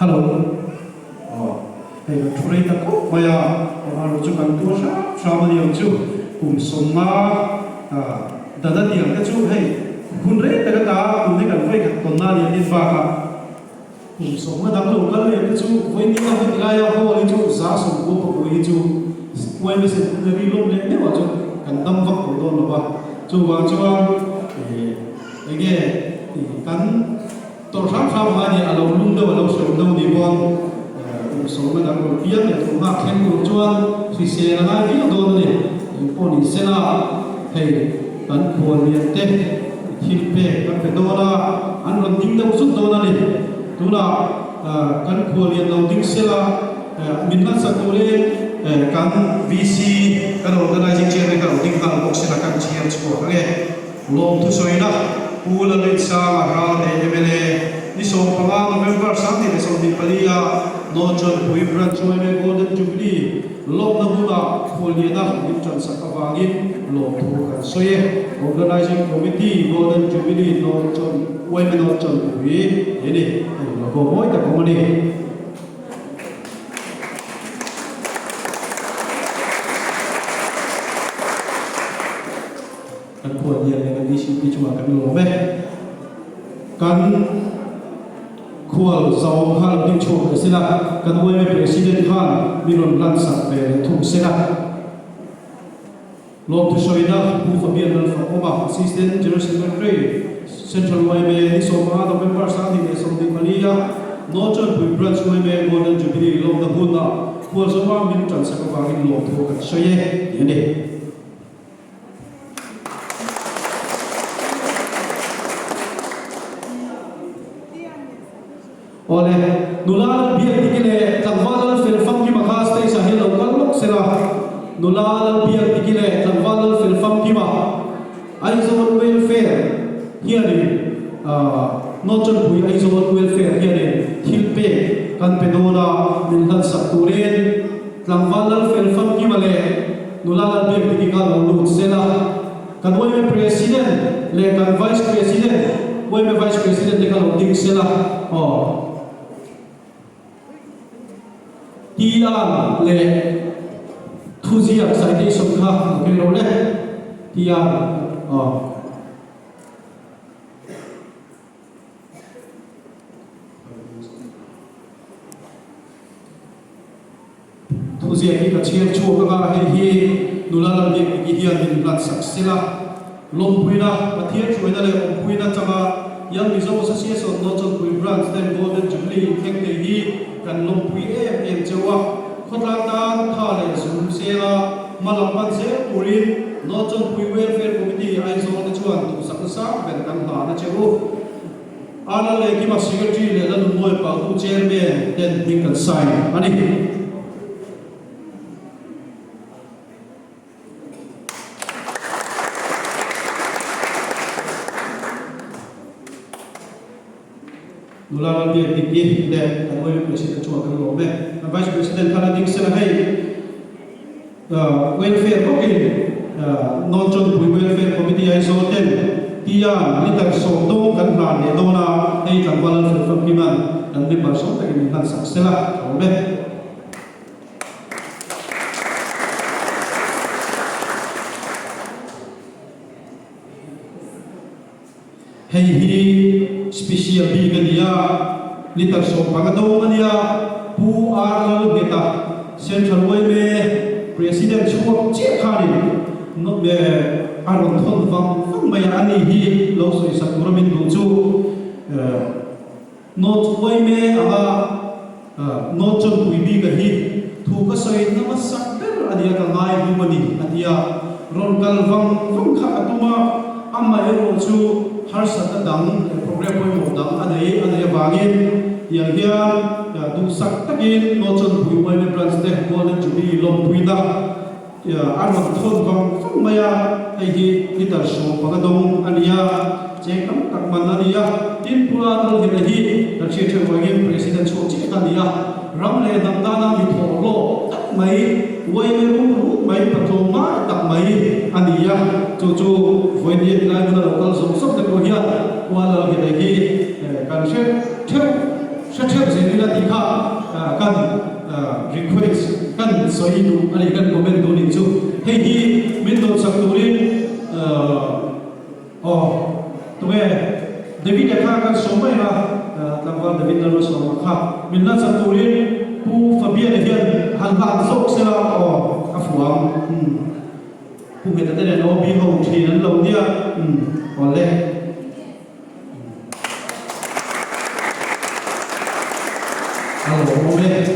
hello hey thurai ta ko maya aro chu kan tu sha ma ni chu kum somma dada tiang ka chu hey hun re ta ka kum ne kan vai ka ton na ni ba ka kum somma dam lo kal le chu voi ni ka ti la ya ho li chu za som ko ko hi chu wai me se ne ri lo le ne wa chu kan dam vak ko do lo ba chu wa chu ge kan tor sam sam ma ni alo lung do alo so do ni bon so ma dang ko pian ne to ma khen ko chuan si se na ga ni do ne po ni se na hei kan ko ni te thil pe kan pe do na an ron ding do su do na ni tu na kan ko ni do ding se la min na sa ko le kan vc kan organizing chair ka ding ka box na kan chair ko ge lom tu soina pula le sa ma ra ne emele ni so panga November samti le so di palia no chon pui bran choi me golden jubilee lom na huna kholi na lim chan sakawangin lom thu kan soye organizing committee golden jubilee no chon wai me no chon pui ene ko moi ta ko ni kan ko dia dengan DCP cuma kan lo me kan khual zau hal ding chho ka sila kan wai me president han miron lan sak pe thum sila lo tu soina pu fabian lan fa oma assistant general secretary central wai me ni so ma da member sa ni so di malia no chon pu branch wai me golden jubilee lo da huna khual zo ma min tran sak ka ngin lo thu kan soye ne oleh nulal biar dikile tangwal fil fam ki makhas te sahil lokal lok sela nulal biar dikile tangwal fil fam ki ma aizon welfare here not just we aizon welfare here hilpe kan pedona min han sakturen tangwal fil fam ki male nulal biar dikika lo sela kan we president le kan vice president we vice president le kan ding sela tiang le thuziak sai dei som kha ke lo le tiang thuziak ki ka chen chu ka ga hi nulala de ki hian din plat sak sela lom puina pathian chuina le om puina chama yang mizo association no chon pui branch ten golden jubilee thek te hi kan lom pui em chewa khotlang dan tha le zum sela malam pan se purin no chon pui welfare committee ai zo na chuan tu sak sa ben kan ha na cheru ala le ki ma secretary le la noi pa tu chairman ten ding kan sai ani nulal biar dikih le kanoi president chua kan lo me vice president kana ding sela hai welfare okay non chon pui welfare committee ai so ten tia ni tak so do kan na ne do na ei kan wal fam ki man kan bi ba so ta ki kan sak sela lo me hei hi special bigania litar so pagado mania pu arlo beta central way me president chuak che khani no me aron thon fang mai ani hi lo soi sakuramin du chu not way me aba not chon pui bi ga hi thu ka soi namasak per adia ka ngai bu mani adia ron kal vang kha atuma amma ero chu har sat dang program poi mo dang anei bangin yang dia du sak takin no chon pui mai me branch te golden jubilee lom pui da ya arwan thon vang maya ai hi litar so pagadong ania che kam tak manania tin pura dal hi hi da che che wagin president so che kania ram le dam dana mi tho lo tak mai wai me ru mai patoma tak mai ania chu chu voi ni lai na local som som te ko hian wala hi hi kan che the sát thép gì là tí khác cần request cần soi đủ anh ấy cần comment đồ linh chung hay hi mình đồ sắc đồ linh tụi David đã khác cái số mấy mà làm văn David đã nói số mà khác mình là sắc đồ linh pu phật bia để hiện hàng vạn sốc sẽ là các phượng pu người ta tên là nó bị hậu thì nó lâu nha còn lên hello